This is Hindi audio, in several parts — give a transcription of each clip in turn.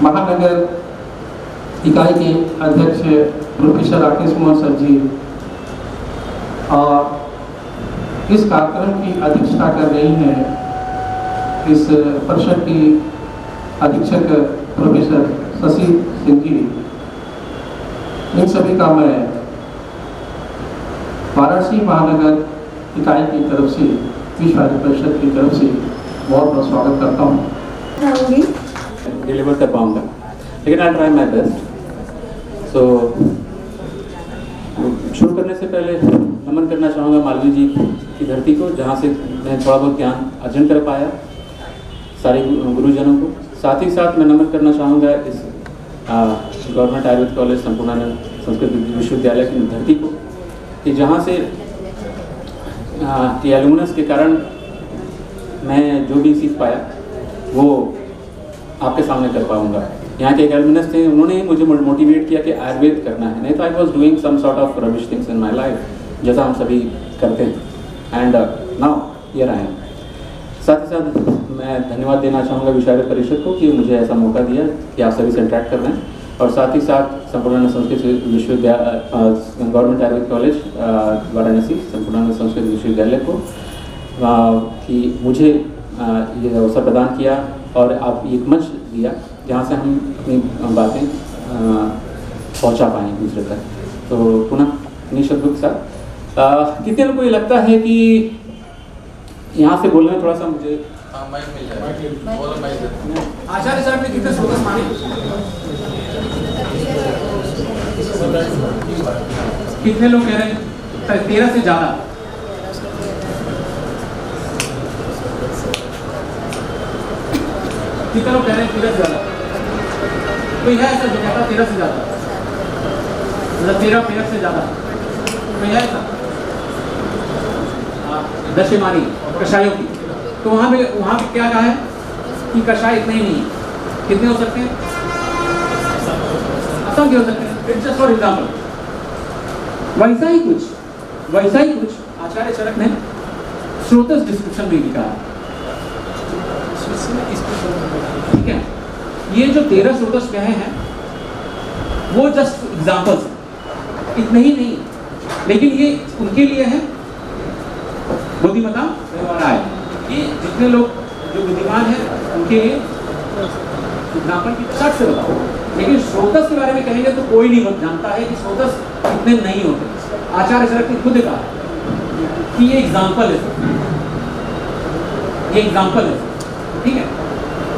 महानगर इकाई के अध्यक्ष प्रोफेसर राकेश मोहन सर जी और इस कार्यक्रम की अध्यक्षता कर रही हैं इस परिषद की अधीक्षक प्रोफेसर शशि सिंह जी। इन सभी का मैं वाराणसी महानगर इकाई की तरफ से विश्व हिंदू परिषद की तरफ से बहुत बहुत स्वागत करता हूँ। डिलीवर कर पाऊँगा लेकिन आई ट्राई माई बेस्ट। सो शुरू करने से पहले नमन करना चाहूँगा मालवीय जी की धरती को, जहाँ से मैं थोड़ा बहुत ज्ञान अर्जन कर पाया, सारे गुरुजनों को। साथ ही साथ मैं नमन करना चाहूँगा इस गवर्नमेंट आयुर्वेद कॉलेज संपूर्णानंद संस्कृत विश्वविद्यालय की धरती को, कि जहाँ से कि एलुमनस के कारण मैं जो भी सीख पाया वो आपके सामने कर पाऊँगा। यहाँ के एक एलुमनस थे, उन्होंने मुझे मोटिवेट किया कि आयुर्वेद करना है, नहीं तो I was doing some sort of rubbish things in my life, जैसा हम सभी करते हैं। And now here I am. साथ ही साथ मैं धन्यवाद देना चाहूँगा विश्व आयुर्वेद परिषद को कि मुझे ऐसा मौका दिया कि आप सभी से इंटरेक्ट कर रहे हैं, और साथ ही साथ संपूर्णानंद संस्कृत विश्वविद्यालय गवर्नमेंट आयुर्वेद कॉलेज वाराणसी संपूर्णानंद संस्कृत विश्वविद्यालय को कि मुझे ये अवसर प्रदान किया और आप एक मंच दिया जहाँ से हम अपनी बातें पहुँचा पाएँ दूसरे तक। तो पुनः इन्हीं शब्दों के साथ कितने लोगों को ये लगता है कि यहाँ से बोलने में थोड़ा सा मुझे आचार्य साहब ने कितने फोकस माने? कितने लोग कह रहे हैं 13 से ज्यादा? कितने लोग कह रहे हैं 13 से ज्यादा? कोई है ऐसा जो कहता है 13 से ज्यादा, मतलब 13 से ज्यादा? कोई है ऐसा? दशमानी कषायों की, तो वहाँ पे क्या कहा है कि कषाय इतने ही नहीं है। कितने हो सकते हैं? असंख्य हो सकते हैं। It's just for example. वैसा ही कुछ आचार्य चरक ने स्रोतस डिस्क्रिप्शन में भी कहा। ठीक है, ये जो 13 स्रोतस कहे हैं वो जस्ट एग्जाम्पल्स, इतने ही नहीं, लेकिन ये उनके लिए है बुद्धिमता व्यवहाराय, कि जितने लोग जो बुद्धिमान हैं उनके लिए एग्जाम्पल की शर्ट से बताओ। लेकिन स्रोतस के बारे में कहेंगे तो कोई नहीं जानता है कि स्रोतस इतने नहीं होते। आचार्य चरक ने खुद कहा कि ये एग्जाम्पल है, ये एग्जाम्पल है। ठीक है,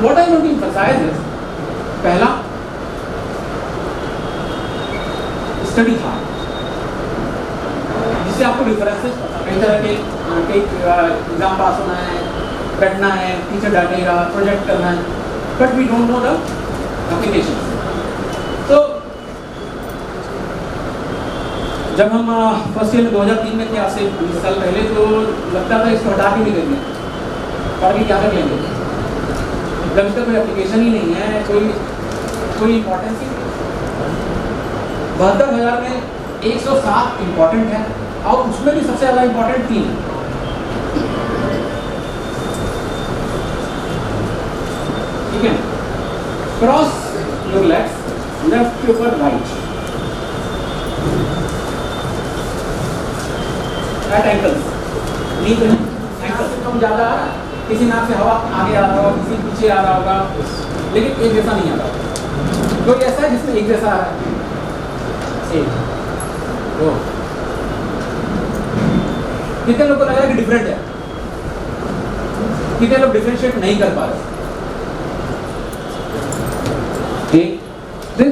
what I want to emphasise is, पहला स्टडी हार्ड, जिससे आपको डिफरेंसेस कई तरह के एग्जाम पास होना है, बैठना है, टीचर डांटेगा, प्रोजेक्ट करना है, but we don't know the application. तो जब हम फर्स्ट ईयर में 2003 में थे, आज से 20 साल पहले, तो लगता था इसको हटा के नहीं देंगे, पढ़ के क्या कर लेंगे, जब इसका कोई एप्लीकेशन ही नहीं है, कोई इम्पोर्टेंस ही नहीं। 72,000 में 107 इम्पोर्टेंट है, और उसमें भी सबसे ज़्यादा इम्पोर्टेंट 3 है। ठीक है, क्रॉस योर लेग्स, लेफ्ट के ऊपर राइट, एट एंकल्स, नी पे एंकल से कम ज़्यादा आ रहा है, किसी नाक से हवा आगे आ रहा होगा, किसी पीछे आ रहा होगा, लेकिन एक जैसा नहीं आ रहा। कोई ऐसा है जिसमें एक जैसा आ रहा है? एक, दो। कितने लोग को लग रहा है कि डिफरेंट है? कितने लोग डिफरेंशिएट नहीं कर पा रहे? ठीक, 3,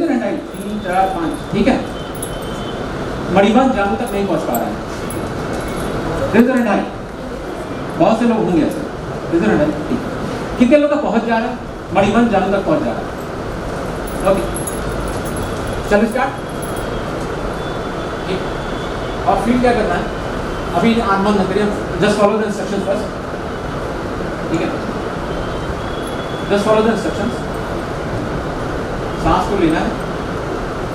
4, 5। ठीक है, मणिबंध जामू तक नहीं पहुंच पा रहे हैं। बहुत से लोग होंगे ऐसे। कितने लोग का पहुंच जा रहा है? मणिबंध जामू तक पहुंच जा रहा है। ओके, चलो स्टार्ट। और फिर क्या करना है? अभी आत्मन न करिए, just follow the instructions first. ठीक है, जस्ट फॉलो द इंस्ट्रक्शंस। सांस को लेना है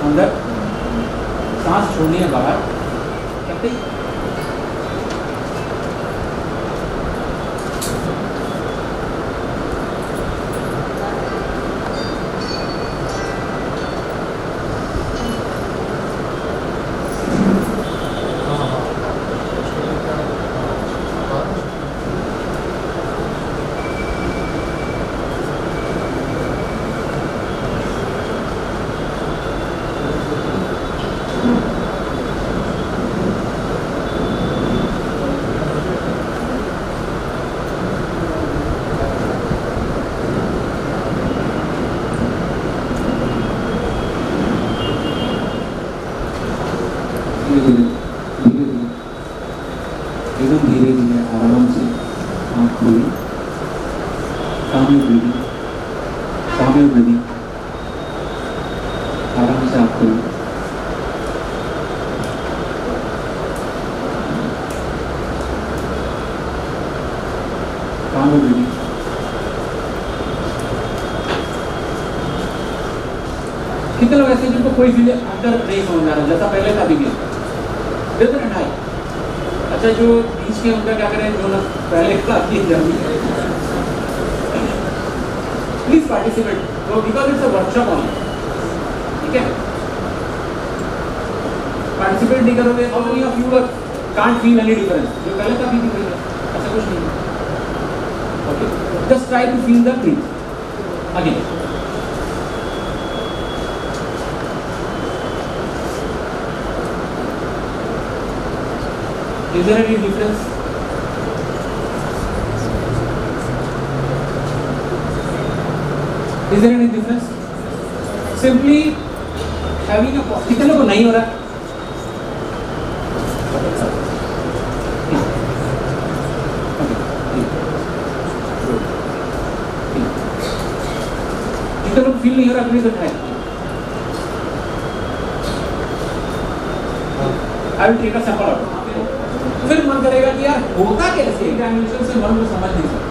अंदर, सांस छोड़नी है बाहर। करते ही calm your breathing. आराम से आप करिए. calm your breathing. कितने लोग ऐसे जिनको कोई फील अंदर नहीं समझ आ रहा, जैसा पहले था भी डिफरेंट है. अच्छा, जो बीच के उनका क्या करें, जो ना पहले क्लास की जर्नी है, प्लीज पार्टिसिपेट, तो because it's a workshop only. ठीक है, पार्टिसिपेट नहीं करोगे how many of you can't feel any difference. जो पहले का भी है ऐसा कुछ नहीं है. Okay, just try to feel the breath again. Is there any difference? Is there any difference? Simply having a कितने लोगों को नहीं हो रहा? कितने लोग फील नहीं हो रहा? प्लीज उठाएं. I will take a sample out. फिर मन करेगा कि यार होता कैसे, एग्जामिनेशन से मन को समझ नहीं सकता.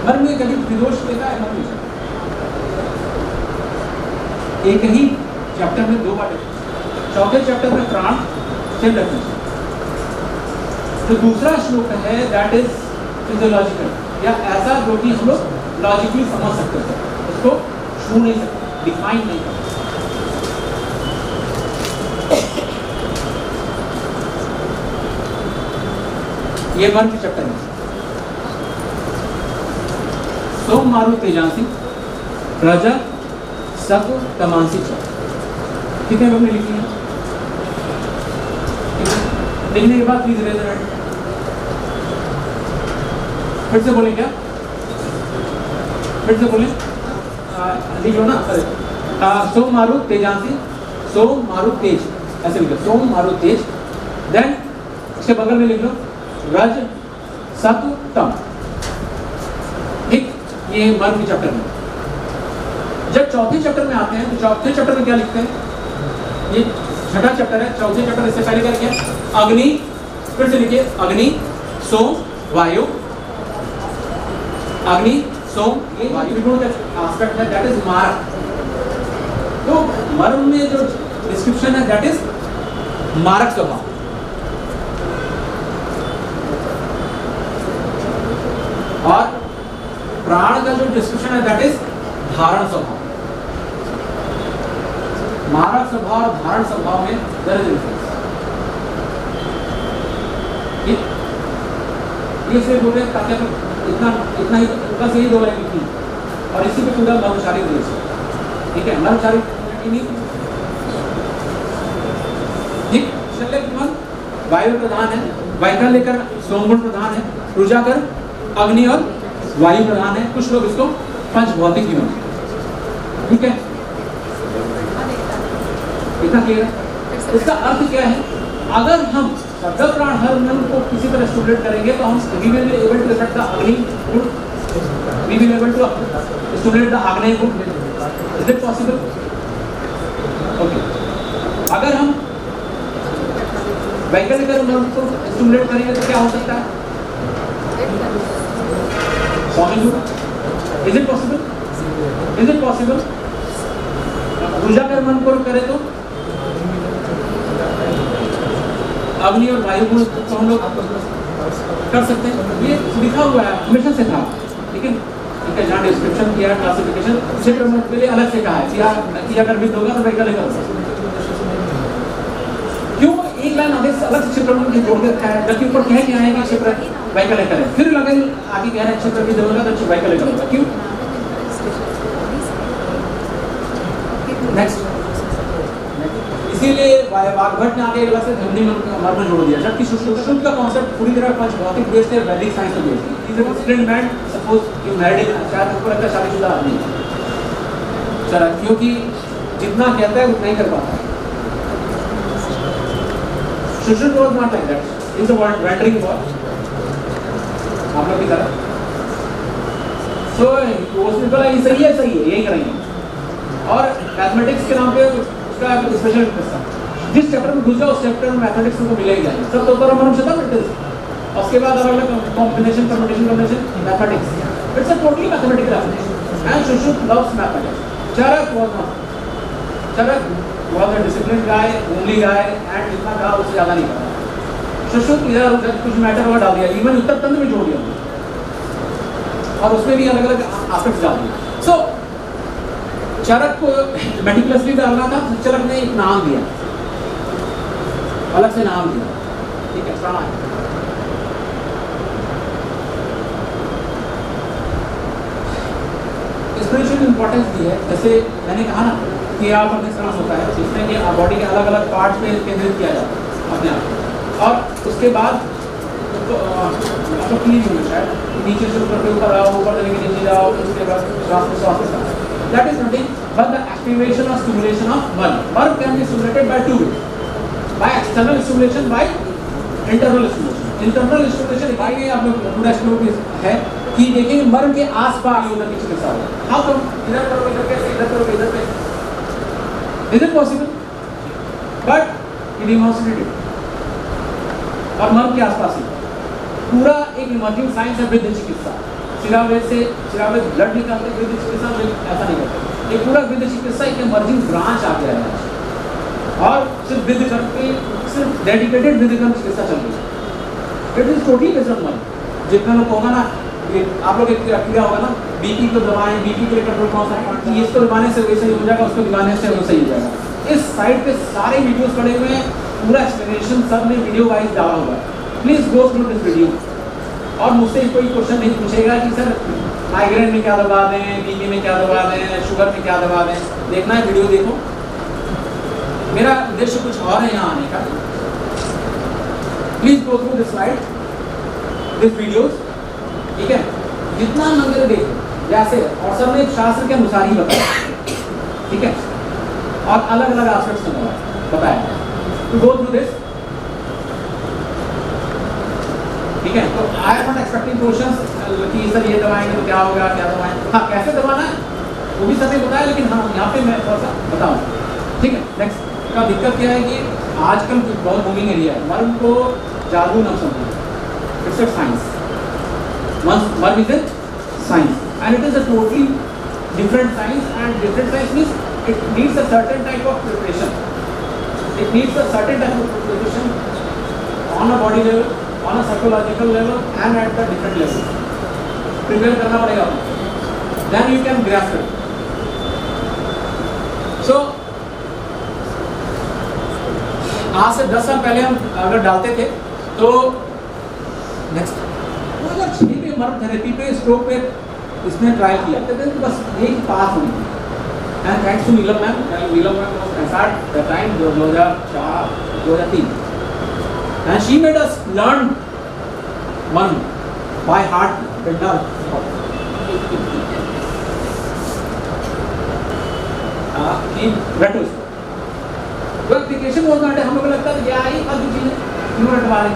मन में कभी विदोष लेता है, मन नहीं. एक ही चैप्टर में दो बातें. चौथे चैप्टर में प्राण चल रहे हैं. तो दूसरा श्लोक है दैट इज फिजियोलॉजिकल, या ऐसा जो कि हम लोग लॉजिकली समझ सकते हैं, उसको छू नहीं सकते, डिफाइन नहीं कर. ये मन के चैप्टर में सोम मारु तेजांसी राजा सत्व तमांसी च. कितने लोग ने लिखी है? लिखने के बाद प्लीज रेज योर हैंड. फिर से बोले क्या? फिर से बोले, लिख लो ना. सोम मारु तेजांसी, सोम मारु तेज, ऐसे लिखो. सोम मारु तेज. देन इसके बगल में लिख लो रज सत्व तम. ठीक, ये मन के चैप्टर में. जब चौथे चैप्टर में आते हैं तो चौथे चैप्टर में क्या लिखते हैं? ये छठा चैप्टर है. चौथे चैप्टर इससे पहले क्या लिखा? अग्नि. फिर से लिखिए अग्नि, सोम, वायु. अग्नि, सोम, ये वायु का एस्पेक्ट है, दैट इज मारक. तो मर्म में जो डिस्क्रिप्शन है दैट इज मारक स्वभाव. और प्राण का जो डिस्क्रिप्शन है दैट इज धारण स्वभाव. मारक स्वभाव और धारण स्वभाव में देयर इज डिफरेंस. ये से बोल रहे ताकि इतना ही बस यही दो लाइन लिखी और इसी पे पूरा मर्मशारीर देश. ठीक है, मर्मशारीर ठीक. शल्य मन वायु प्रधान है, वायका लेकर सोमगुण प्रधान है, रुजाकर अग्नि और वायु प्रधान है. कुछ लोग इसको पंच भौतिक भी मानते हैं. ठीक है, इतना क्लियर है. इसका अर्थ क्या है? अगर हम शब्द प्राण हर मन को किसी तरह स्टूडेंट करेंगे तो हम we will be able to reflect the अग्नि गुण, we will be able to stimulate the आग्नेय गुण. Is it possible? Okay. अगर हम वैकल्पिक मन को स्टिमुलेट करेंगे तो क्या हो सकता है? स्वामी गुण. Is it possible? Is it possible? ऊर्जा कर मन को करे तो अग्नि और वायु गुण को हम लोग कर सकते हैं. ये लिखा हुआ है, हमेशा से था, लेकिन इनका जहाँ डिस्क्रिप्शन किया, क्लासिफिकेशन क्षेत्र में के लिए अलग से कहा है. किया कर भी होगा तो वैकल्पिक कर. क्यों एक लाइन आगे अलग से क्षेत्र में जोड़ के रखा है, जबकि ऊपर कह के आए कि क्षेत्र वैकल्पिक करें, फिर लगे आगे कह रहे हैं क्षेत्र की जरूरत है तो वैकल्पिक करेगा. क्यों? नेक्स्ट. इसीलिए वाग्भट ने आगे एक से धमनी मर्म जोड़ दिया, जबकि सुश्रुत का कॉन्सेप्ट पूरी तरह पंच भौतिक बेस्ड है, वैदिक साइंस पे बेस्ड है. Is a student man suppose you married, शायद ऊपर का शादीशुदा आदमी चला, क्योंकि जितना कहता है उतना ही कर पाता है. Sushruta was not like that. Is a wandering boy आप लोग की तरह. सो वो बोला ये सही है, सही है, यही रही हैं। और मैथमेटिक्स के नाम पे उसका स्पेशल इंटरेस्ट था। जिस चैप्टर में घुस जाओ उस चैप्टर में मैथमेटिक्स को मिलेगा ही जाएगा। सब तो पर हम शतम और उसके बाद अलग अलग combination permutation mathematics. It's a totally mathematical application and Shushruta loves mathematics. Charak was a disciplined guy, only guy, and जितना कहा उससे ज़्यादा नहीं कहा। Shushruta इधर उधर कुछ मैटर हुआ डाल दिया, इवन उत्तर तंत्र में जोड़ दिया और उसमें भी अलग अलग एस्पेक्ट्स डाल दिए। सो चरक को मेटिकुलसली डालना था, तो चरक ने एक नाम दिया, अलग से नाम दिया, ठीक है, प्राणायाम। स्पिरिचुअल इंपॉर्टेंस दी है, जैसे मैंने कहा ना कि आप अपने सांस होता है जिसमें कि बॉडी के अलग अलग पार्ट्स पे केंद्रित किया जाता है अपने आप, और उसके बाद आपको फील होना शायद नीचे से ऊपर के ऊपर आओ, ऊपर से नीचे जाओ, उसके बाद श्वास में श्वास के साथ। That is nothing but the activation और stimulation of nerve. Nerve can be stimulated by two ways, by external stimulation, by internal stimulation. Internal stimulation ये आप लोग पूरा स्टोरी है कि देखेंगे मर्म के आसपास योगा की चिकित्सा हो। हाउ कम इधर करो इधर कैसे, इधर करो इधर कैसे, is it possible? But it इमोशनेटेड और मर्म के आसपास ही पूरा एक इमर्जिंग साइंस है वृद्ध चिकित्सा। शिरावेद से शिरावेद ब्लड निकालते वृद्ध चिकित्सा में ऐसा नहीं करते। एक पूरा वृद्ध चिकित्सा एक इमर्जिंग ब्रांच आ गया है और सिर्फ वृद्ध कर्म पे सिर्फ डेडिकेटेड वृद्ध कर्म चिकित्सा चल रही है। It is totally based on जितना लोग होगा ना, आप लोग किया होगा ना, बीपी को दबाएं, बीपी के लिए कंट्रोल कौन सा है, इसको दबाने से वैसे ही हो जाएगा, उसको दबाने से वैसे ही हो जाएगा। इस साइड पे सारे वीडियोस पड़े हुए हैं, पूरा एक्सप्लेनेशन सब ने वीडियो वाइज डाला हुआ है। Please go through this video और मुझसे कोई क्वेश्चन नहीं पूछेगा कि सर माइग्रेन में क्या दबा दें, बीपी में क्या दबा दें, शुगर में क्या दबा दें। देखना है वीडियो देखो। मेरा उद्देश्य कुछ और है यहाँ आने का। Please go through this slide, this videos, ठीक है, जितना मंदिर देखो जैसे, और सब ने शास्त्र के अनुसार ही बताया, ठीक है, और अलग अलग एस्पेक्ट्स में बताया। तो गो थ्रू दिस, ठीक है। तो I am not expecting questions कि सर ये दवाएंगे तो क्या होगा, क्या दवाएं, हाँ कैसे दबाना है वो भी सर ने बताया, लेकिन हाँ यहाँ पे मैं थोड़ा सा बताऊँ, ठीक है। नेक्स्ट का दिक्कत क्या है कि आजकल बहुत मूविंग एरिया है, मर्म को जादू न समझो, it's a science. Merv is a science and it is a totally different science, and different science means it needs a certain type of preparation. It needs a certain type of preparation on a body level, on a psychological level and at the different levels. Prepare करना पड़ेगा, then you can grasp it. So आज से 10 साल पहले हम अगर डालते थे तो नेक्स्ट मर्म थेरेपी पे स्ट्रोक पे इसने ट्राई किया तो बस यही पास हुई थी। And thanks to Neelam ma'am was at the time 2004 2003 and she made us learn marma by heart the nerve. वो एप्लीकेशन बहुत घंटे हम लोग लगता है क्या ही फालतू चीज़ क्यों रटवा रहे,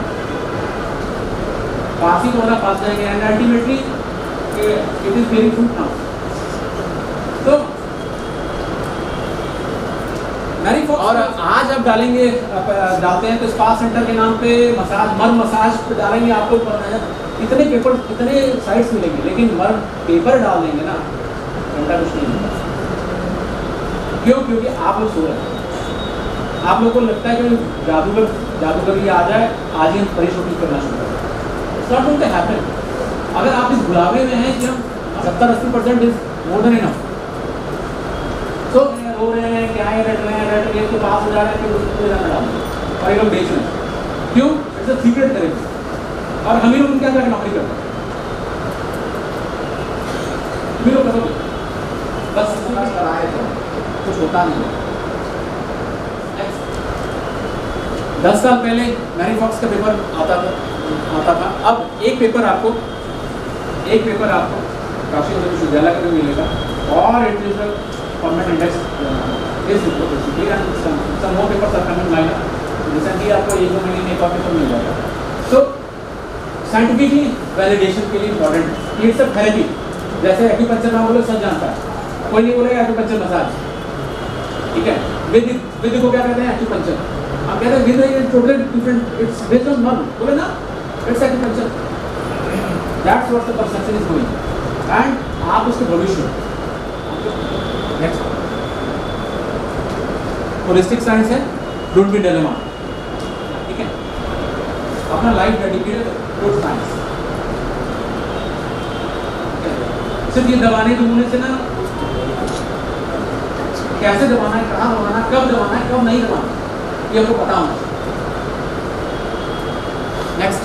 पास ही तो होना पास जाएंगे and ultimately it is very fruit now. तो मेरी और आज आप डालेंगे डालते हैं तो स्पा सेंटर के नाम पे मसाज, मर्म मसाज डालेंगे, आपको इतने पेपर इतने साइट्स मिलेंगे, लेकिन मर्म पेपर डाल देंगे ना घंटा कुछ नहीं मिलता। क्यों? क्योंकि आप लोग सो रहे हैं, आप लोग को लगता है कि जादूगर ये आ जाए, आज ही हम परिशोधित करना शुरू करें। Not going to happen. अगर आप इस बुलावे में हैं कि हम 70-80% इज मोर देन इनफ, तो रो रहे हैं क्या है, रट रहे तो पास हो जा रहे हैं, फिर उसको जाना डाल और एकदम बेच रहे हैं। क्यों? इट्स अ सीक्रेट थेरेपी और हम ही लोग उनके अंदर नौकरी करते हैं। हम ही लोग करोगे बस कराए तो कुछ होता नहीं है। 10 साल पहले मैरी फॉक्स का पेपर आता था। अब एक पेपर आपको काशी विश्वविद्यालय का भी मिलेगा और it is permanent index is some more papers are coming line recently, आपको 1-2 महीने में एक और पेपर मिल जाएगा। सो साइंटिफिकली वैलिडेशन के लिए इम्पॉर्टेंट, इट्स अ थेरेपी। जैसे एक्यूपंक्चर नाम बोलो सब जानता है, कोई नहीं बोलेगा एक्यूपंक्चर मसाज, ठीक है। वैदिक को क्या कहते हैं? एक्यूपंक्चर। आप कहते हैं वैदिक is totally different, it's based on nerve, बोले ना, it's acupuncture. That's what the perception is going, and आप उसके भविष्य। नेक्स्ट, होलिस्टिक साइंस है, डोंट बी डिलेमा, ठीक है। अपना लाइफ डेडिकेटेड टू साइंस। सिर्फ ये दबाने दूंने से ना, कैसे दबाना है, कहाँ दबाना है, कब दबाना है, कब नहीं दबाना, ये हमको पता होना। नेक्स्ट,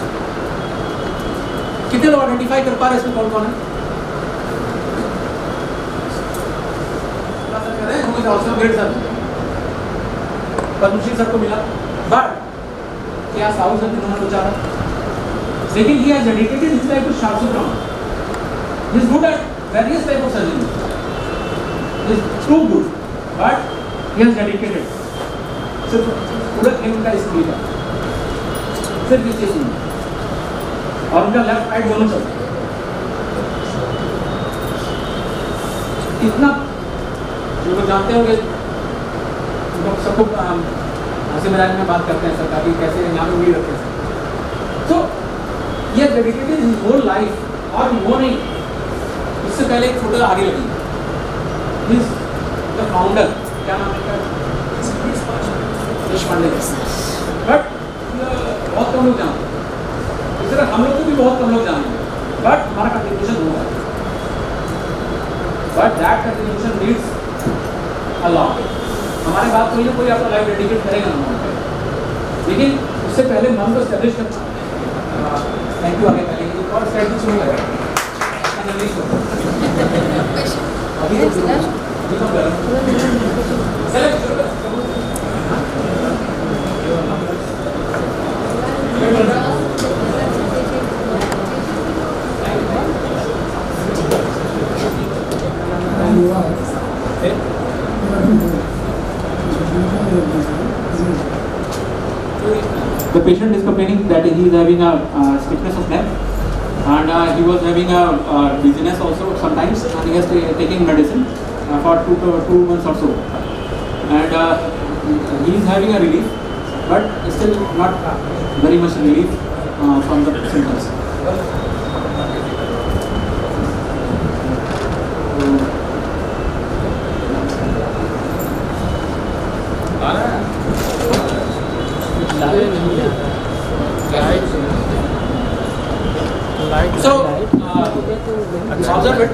कितने लोग आइडेंटिफाई कर पा रहे हैं इसमें कौन कौन है? पद्मश्री सबको मिला, बट क्या साहू सर इन्होंने सोचा था? लेकिन he has dedicated his life to Sharsu Brahman. He is good at various type of surgery. He is too good, but he has dedicated. सिर्फ पूरा उनका इसलिए था, सिर्फ ये चीज नहीं, और उनका लेफ्ट राइट दोनों चलते इतना जो लोग जानते होंगे, लोग सबको हंसी मजाक में बात करते हैं सरकार की, कैसे यहाँ पे उंगली रखते हैं। तो ये डेडिकेटेड हिज होल लाइफ, और वो नहीं, इससे पहले एक फोटो आगे लगी, हिज द फाउंडर, क्या नाम है, देशपांडे, बट बहुत कम लोग जानते, इस तरह हम लोग को भी बहुत कम लोग जानते, बट हमारा कंट्रीब्यूशन हुआ, but that contribution needs a lot. हमारे बात कोई ना कोई अपना लाइफ डेडिकेट करेगा ना, लेकिन उससे पहले मन को एस्टेब्लिश करना। थैंक यू, आगे करेंगे और स्लाइड शुरू करें। अभी तो The patient is complaining that he is having a stiffness of neck, and he was having a dizziness also sometimes, and he has taking medicine for 2 months or so, and he is having a relief, but still not very much relief from the symptoms. So, observe it.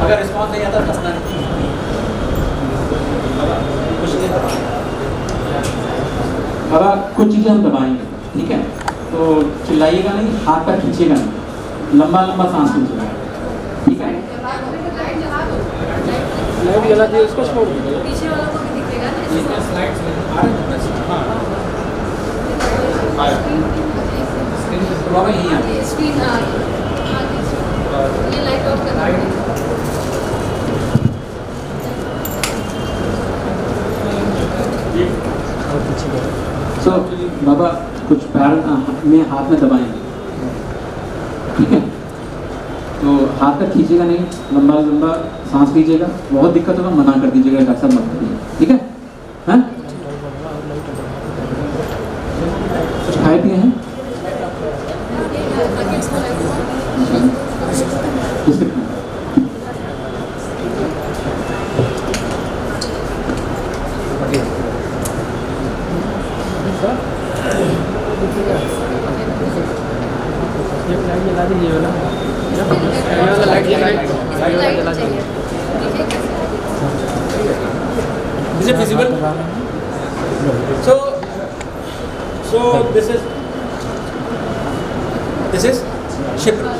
अगर रिस्पॉन्स नहीं आता हंसना नहीं, कुछ नहीं दबाना। बाबा कुछ चीज़ें हम दबाएंगे, ठीक है, तो चिल्लाइएगा नहीं, हाथ पर खींचिएगा नहीं, लंबा लंबा सांस लीजिएगा, ठीक है। लाइट जला दिए, उसको छोड़ दीजिए। पीछे वाला को भी दिखेगा ना, इसमें स्लाइड्स में आ रहे हैं। बाबा यहीं आ गए। स्क्रीन आ गई, ये लाइट ऑफ करना है। सो बाबा कुछ पैर में हाथ में दबाएंगे, ठीक है, तो हाथ तक खींचेगा नहीं, लंबा लंबा सांस लीजिएगा, बहुत दिक्कत होगा मना कर दीजिएगा, डॉक्टर साहब मत करिए, ठीक है। हाँ, कुछ खाए पिए हैं? लाइट जला दीजिए वाला, लाइट जला दीजिए। Is it visible? So this is Shipra,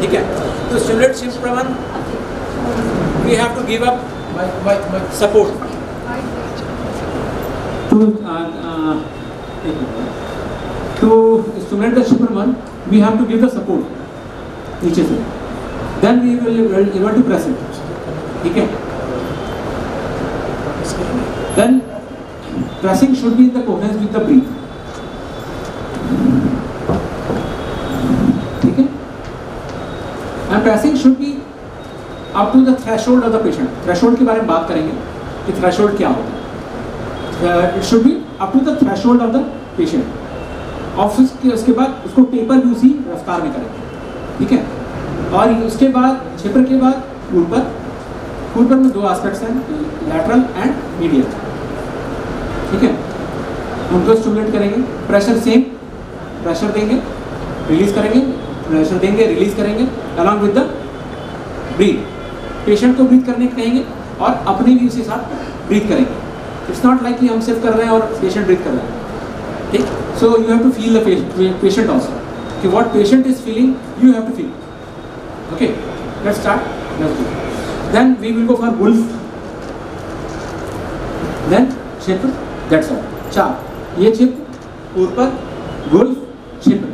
ठीक है। To stimulate Shipra, we have to give up support. To stimulate the Shipra, we have to give the support नीचे से, then we will able to press it, ठीक है। Then pressing should be in the coherence with the breath, ठीक है, and pressing should be up to the threshold of the patient. Threshold के बारे में बात करेंगे कि थ्रेशोल्ड क्या होता है। It should be up to the threshold of the patient. Office के उसके बाद उसको टेपर भी उसी रफ्तार में करेंगे, ठीक है। और उसके बाद टेपर के बाद ऊपर में दो एस्पेक्ट्स हैं, लैटरल एंड मीडियल, ठीक है। उनको स्टिमुलेट करेंगे। प्रेशर सेम, प्रेशर देंगे, रिलीज करेंगे, प्रेशर देंगे, रिलीज करेंगे, along with the breath. Patient को ब्रीथ करने कहेंगे और अपने भी उसी साथ ब्रीथ करेंगे। इट्स नॉट लाइक कि हम सिर्फ कर रहे हैं और पेशेंट ब्रीथ कर रहा है, ठीक। So you have to feel the patient also, कि what patient is feeling you have to feel. Okay, let's start, let's do. Then we will go for wolf, then क्षेत्र, दैट्स ऑल। 4 ये क्षेत्र, ऊपर, वुल्फ, क्षेत्र,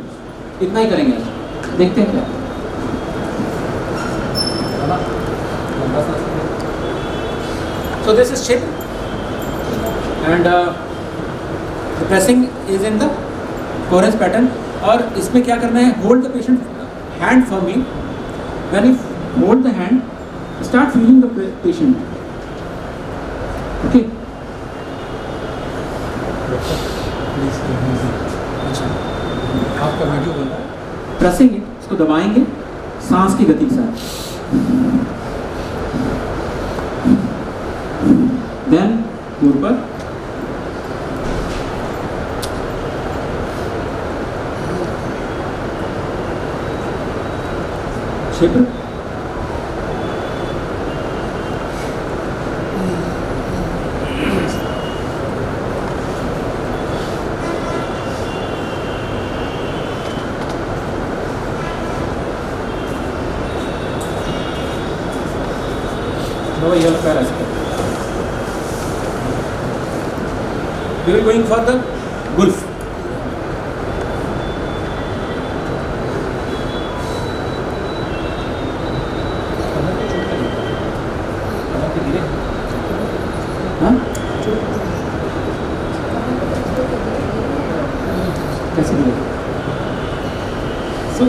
इतना ही करेंगे आज। देखते हैं क्या। So this is shape and the pressing is in the coherence pattern। और इसमें क्या करना है, hold the patient hand firmly। when you hold the hand, start feeling the patient, okay। आपका वीडियो बन रहा है। प्रेसिंग इसको दबाएंगे सांस की गति के साथ। देन ऊपर, क्षेत्र, ये वाला पैर ऐसे करें। We will going for the wolf। हाँ? कैसे गिरे? So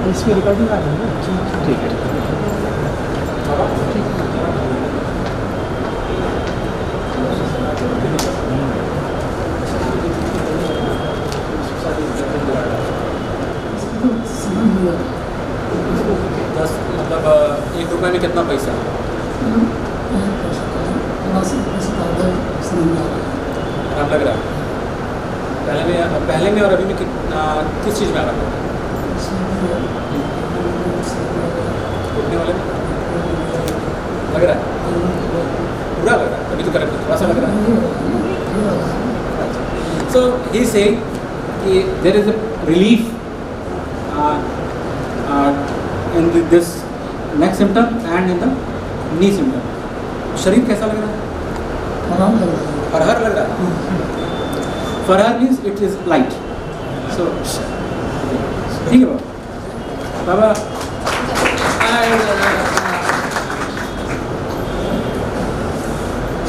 इसमें रिकॉर्डिंग आ रही है ना? ठीक है। मतलब 1 रुपये में कितना पैसा आप लग रहा है? पहले में और अभी में किस चीज़ में आ रहा है? उठने वाले में लग रहा है? पूरा लग रहा है? अभी तो करेक्ट थोड़ा सा लग रहा है। सो ही से कि there is a relief in this neck symptom and in the knee symptom। शरीर कैसा लग रहा है? फरहर लग रहा है। फरहर means it is light। so ठीक है बाबा।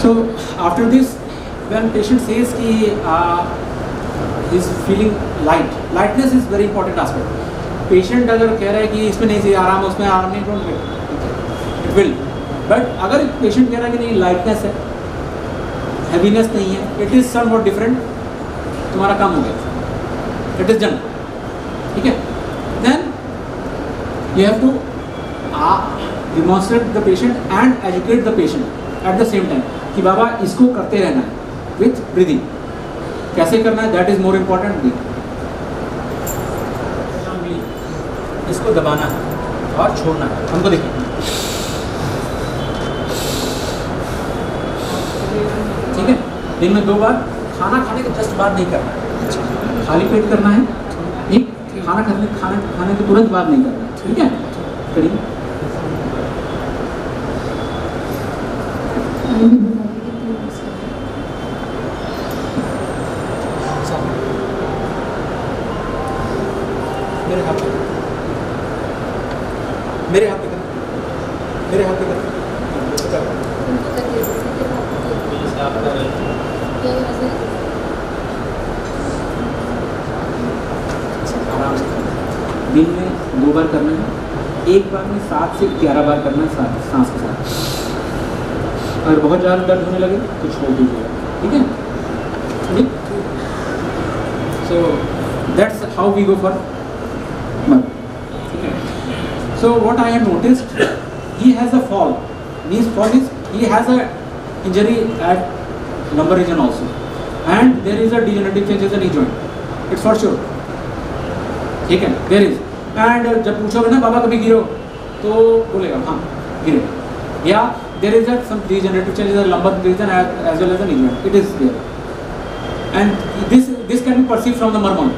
so after this when patient says कि he is feeling light, lightness is very important aspect। Patient अगर कह रहा है कि इसमें नहीं आराम है, उसमें आराम नहीं, don't get it will. But अगर पेशेंट कह रहा है कि नहीं लाइटनेस है, हैवीनेस नहीं है, इट इज समवॉट डिफरेंट, तुम्हारा काम हो गया, इट इज डन, ठीक है। Then you have to demonstrate the patient and educate the patient at the same time कि बाबा इसको करते रहना है विथ ब्रीदिंग। कैसे करना है, दैट इज मोर इम्पॉर्टेंट। इसको दबाना है और छोड़ना है। हमको देखिए, ठीक है। दिन में 2 बार, खाना खाने के जस्ट बाद नहीं करना है, खाली पेट करना है, ठीक। खाने के तुरंत बाद नहीं करना है, ठीक है। करिए। मेरे हाथ में मेरे हाथ पे कर, मेरे हाथ पे कर। उनको करके ये ऐसे आराम से दिन में 2 बार करना है, एक बार में 7 से 11 बार करना है सांस के साथ। अगर बहुत ज़्यादा दर्द होने लगे तो छोड़ दीजिएगा, ठीक है? ठीक। So that's how we go for marma, ठीक है? So what I have noticed, he has a fall, means fall is he has a injury at lumbar region also, and there is a degenerative changes in knee joint, it's for sure, ठीक है? there is, and जब पूछोगे ना बाबा कभी गिरो तो बोलेगा हाँ गिरे, या there is a some degenerative changes in lumbar region as well as the knee joint, it is there, and this can be perceived from the murmur.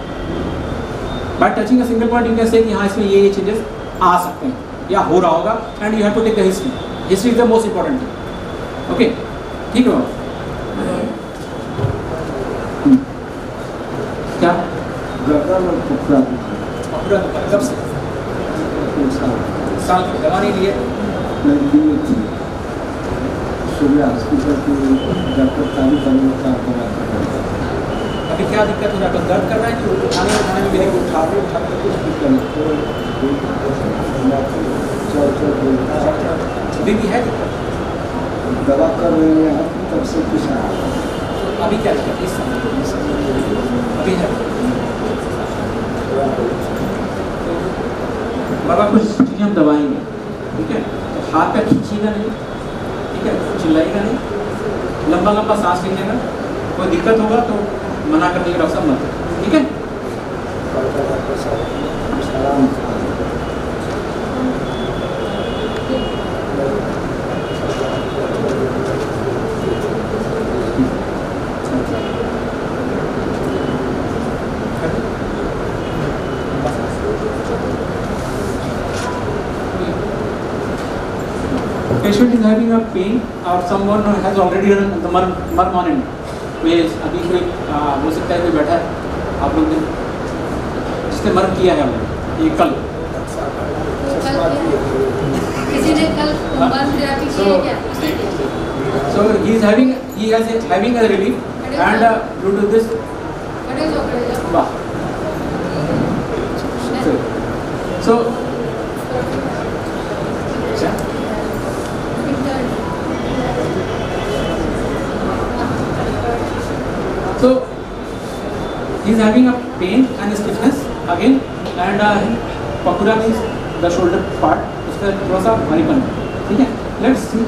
By touching a single point you can say कि हाँ इसमें ये changes आ सकते हैं या हो रहा होगा, and you have to take the history. History is the most important thing. Okay, ठीक है बाबा? क्या? गर्दन और फुफड़ा पूरा कब से? साल की दवा नहीं लिए? लिए थी। सुबह हॉस्पिटल की डॉक्टर चालू करने का दवा। अभी क्या दिक्कत हो रहा है? दर्द कर रहा है कि उठाने में मेरे को उठाते कुछ दिक्कत अभी भी है दिक्कत? दवा कर रहे हैं तब से कुछ आया। अभी क्या दिक्कत इस समय? अभी है बाबा, कुछ चीज़ें हम दबाएंगे, ठीक है? तो हाथ पैर खींचिएगा नहीं, ठीक है? चिल्लाइएगा नहीं, लंबा लंबा सांस लीजिएगा, कोई दिक्कत होगा तो मना कर देगा डॉक्टर साहब मत, ठीक है? Patient is having a pain or someone has already done the मर्म on it. अभी कोई हो सकता है कोई बैठा है आप लोग ने जिसने मर्म किया है हमने ये कल किसी ने कल बर्न थेरेपी की है क्या? so he is having a relief and due to this खड़े हो जाओ। वाह so So he is having a pain and stiffness again, and pakura means the shoulder part, उसका थोड़ा सा भारीपन, ठीक है? Let's see.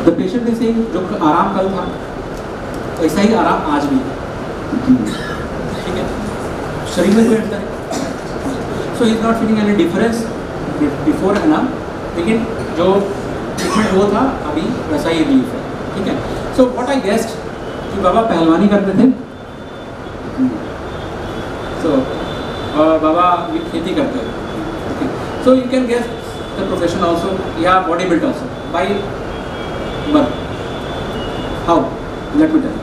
The patient is saying जो आराम कल था वैसा ही आराम आज भी है, ठीक है? शरीर में कोई अंतर है? So he is not feeling any difference before है ना, लेकिन जो ट्रीटमेंट वो था अभी वैसा ही रिलीफ है, ठीक है। सो व्हाट आई गेस्ट कि बाबा पहलवानी करते थे, सो बाबा खेती करते हैं, so you can guess the profession also या body build also by birth. How? Let me tell.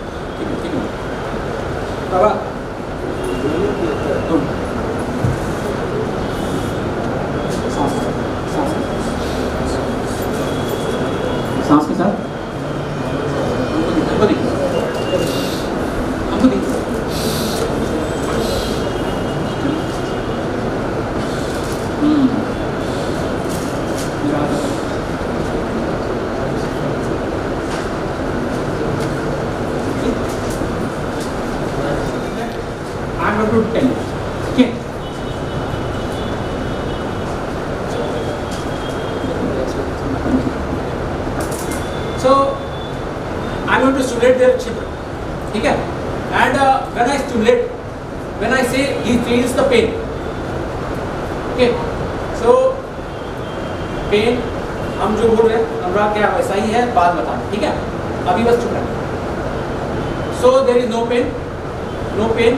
ठीक है बाबा, सांस के साथ हमको दिख I'm going to tell you. Okay. So I'm going to stimulate their children. Okay. And when I stimulate, when I say he feels the pain. Okay. So pain हम जो बोल रहे हैं अनुराग क्या वैसा ही है, बात बताना, ठीक है। अभी बस चुप रहना। So there is no pain, no pain,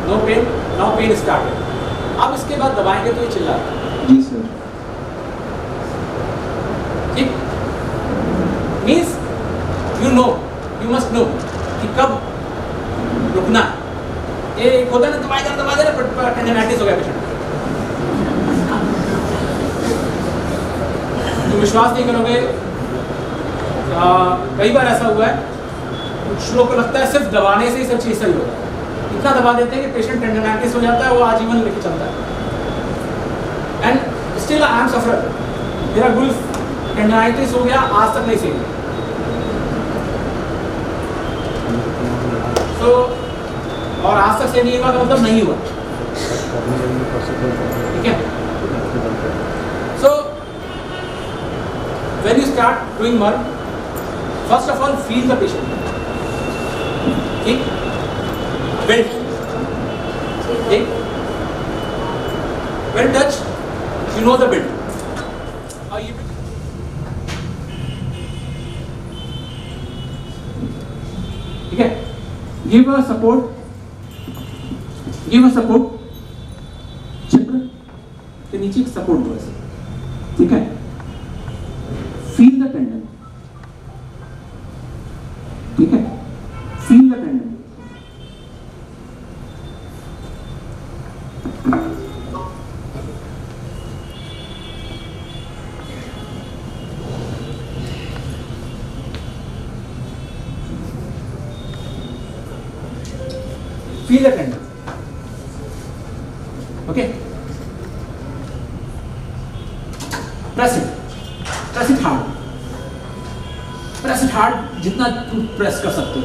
no pain, now pain started. अब इसके बाद दबाएंगे तो ये चिल्लाएगा। जी सर। ठीक? Means you know, you must know कि कब रुकना है। ये एक होता है ना दबा देना टेंडनाइटिस हो गया पेशेंट। तो विश्वास नहीं करोगे, कई बार ऐसा हुआ है, कुछ लोगों को लगता है सिर्फ दबाने से ही सब चीज़ सही होता है। इतना दबा देते हैं कि पेशेंट टेंडनाइटिस हो जाता है, वो आजीवन लेके चलता है। एंड स्टिल आई एम सफर, मेरा गुल्फ टेंडनाइटिस हो गया, आज तक नहीं सही। तो और आज तक से नहीं हुआ तो मतलब नहीं हुआ, ठीक है। सो when you start doing MERM, first of all feel the patient, ठीक, bend, ठीक, when touch you know the bend, और ये ठीक है। give a support चित्र के नीचे सपोर्ट दो ऐसे, ठीक है। feel the tendon, ठीक है, feel the tendon, feel the tendon, okay, press it hard, press it hard जितना तुम प्रेस कर सकते हो,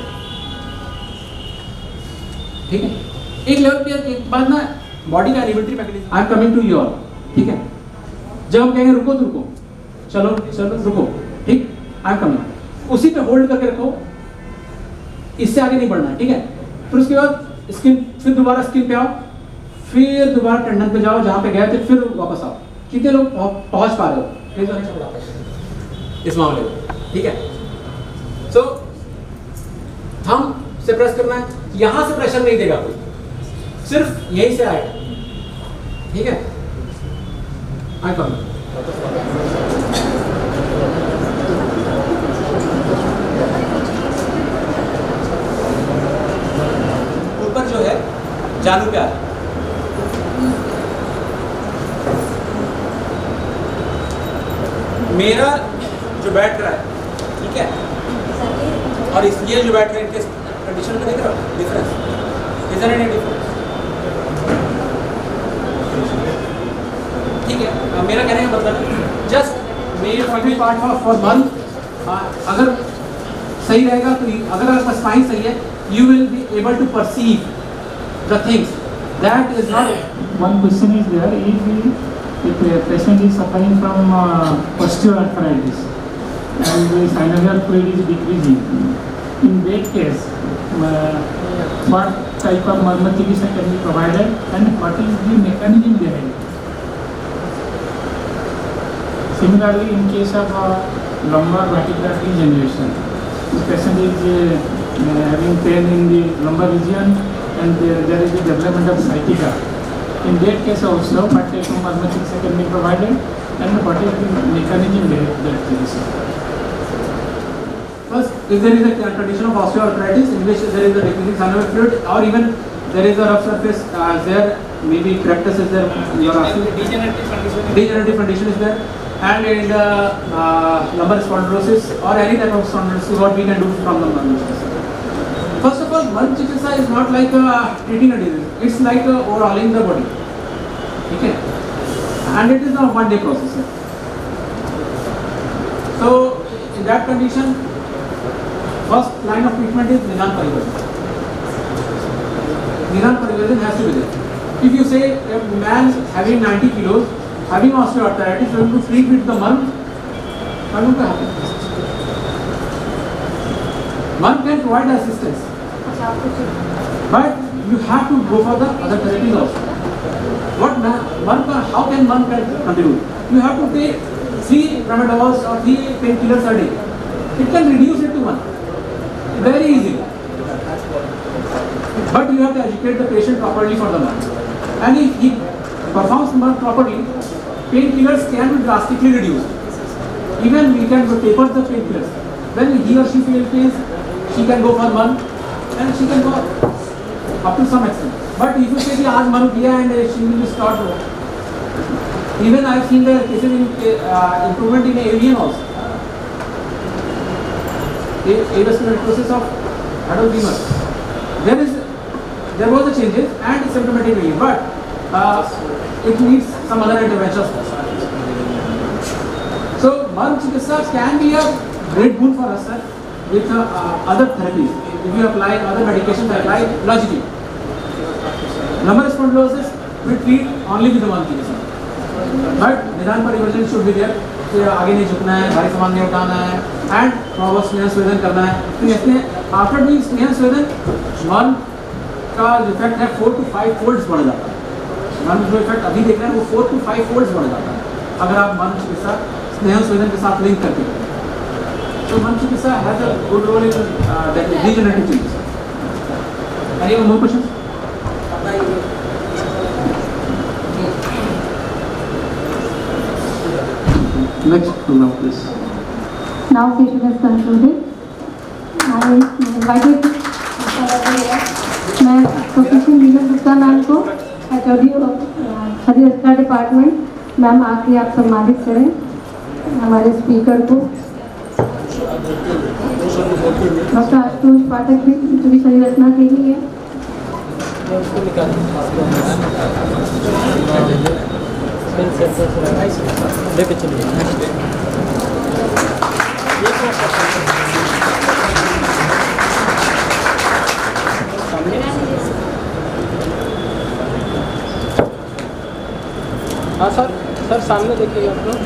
ठीक है। एक लेवल पे के बाद ना बॉडी का regulatory mechanism, I am coming to your, ठीक है। जब हम कहेंगे रुको तो रुको, चलो चलो रुको, ठीक, आई एम कमिंग, उसी पे होल्ड करके रखो, इससे आगे नहीं बढ़ना है, ठीक है। फिर उसके बाद स्किन, फिर दोबारा स्किन पे आओ, फिर दोबारा टेंडन पे जाओ जहाँ पे गए थे, फिर वापस आओ। कितने लोग पहुंच पा रहे हो इस मामले में, ठीक है। सो थंब से प्रेस करना है, यहां से प्रेशर नहीं देगा कोई, सिर्फ यहीं से आएगा, ठीक है। आई कम ऊपर जो है जानू पे आ रहा है, मेरा जो बैठ रहा है, ठीक है, और ये जो बैठ रहा है, इनके कंडीशन में देख रहे हो difference, is there any difference, ठीक है। मेरा कहने का मतलब just mail every part for month, अगर सही रहेगा तो अगर आपका स्पाइन सही है, you will be able to perceive the things that is not. One question is there, if a patient is suffering from osteoarthritis and the synovial fluid is decreasing, in that case, what type of Marma Chikitsa can be provided and what is the mechanism behind it. Similarly, in case of lumbar vertebral degeneration, the patient is having pain in the lumbar region and there is a development of sciatica. In that case also, what type of Marma Chikitsa can be provided and what is the mechanism behind that condition. First, if there is a condition of osteoarthritis in which there is a decreasing synovial fluid or even there is a rough surface there, maybe practice is there, you are asking. Degenerative condition is there, and in lumbar spondylosis or any type of spondylosis, what we can do from the Marma Chikitsa. First of all, Marma Chikitsa is not like treating a disease, it's like overhauling the body. Okay? And it is not a one-day process. So, in that condition, first line of treatment is Nidan Parivarjan. Nidan Parivarjan has to be there. If you say a man having 90 kilos, having osteoarthritis, you have to treat with the Marma, what will happen? Marma can provide assistance, but you have to go for the other therapies also. How can Marma contribute? You have to take 3 tramadols or 3 painkillers a day. It can reduce it to 1. Very easy. But you have to educate the patient properly for the Marma. And if he performs Marma properly, painkillers can be drastically reduced. Even we can taper the painkillers. When he or she feels pains, she can go for Marma and she can go up to some extent. But if you say कि आज Marma किया and she will start, even I have seen the cases in improvement in AVN also. Avascular necrosis of adult femur. There was a changes and symptomatic relief, but it needs some other interventions. So Marma Chikitsa can be a great boon for us, sir, with other therapies. If you apply other medications, apply logically. Lumbar spondylosis we treat only with the Marma Chikitsa. But Nidan Parivarjan should be there. आगे नहीं झुकना है, भारी सामान नहीं उठाना है, and प्रॉपर स्नेह स्वेदन करना है. तो इसमें आफ्टर डूइंग स्नेह स्वेदन Marma का जो इफेक्ट है 4 to 5 फोल्ड्स बढ़ जाता है. Marma जो इफेक्ट अभी देख रहे हैं वो 4 to 5 फोल्ड्स बढ़ जाता है अगर आप Marma चिकित्सा स्नेह स्वेदन के साथ लिंक करते हैं. तो Marma चिकित्सा has a good role in degenerative changes. Any more questions? Next program, please. Now session is concluded. I invited मैं प्रोफेसर नीलम गुप्ता मैम को HOD हरियर डिपार्टमेंट मैम आके आप सम्मानित करें हमारे स्पीकर को. डॉक्टर आशुतोष पाठक भी पूरी सही रचना के लिए लेके चलिए. हाँ सर सामने देखिए आप लोग.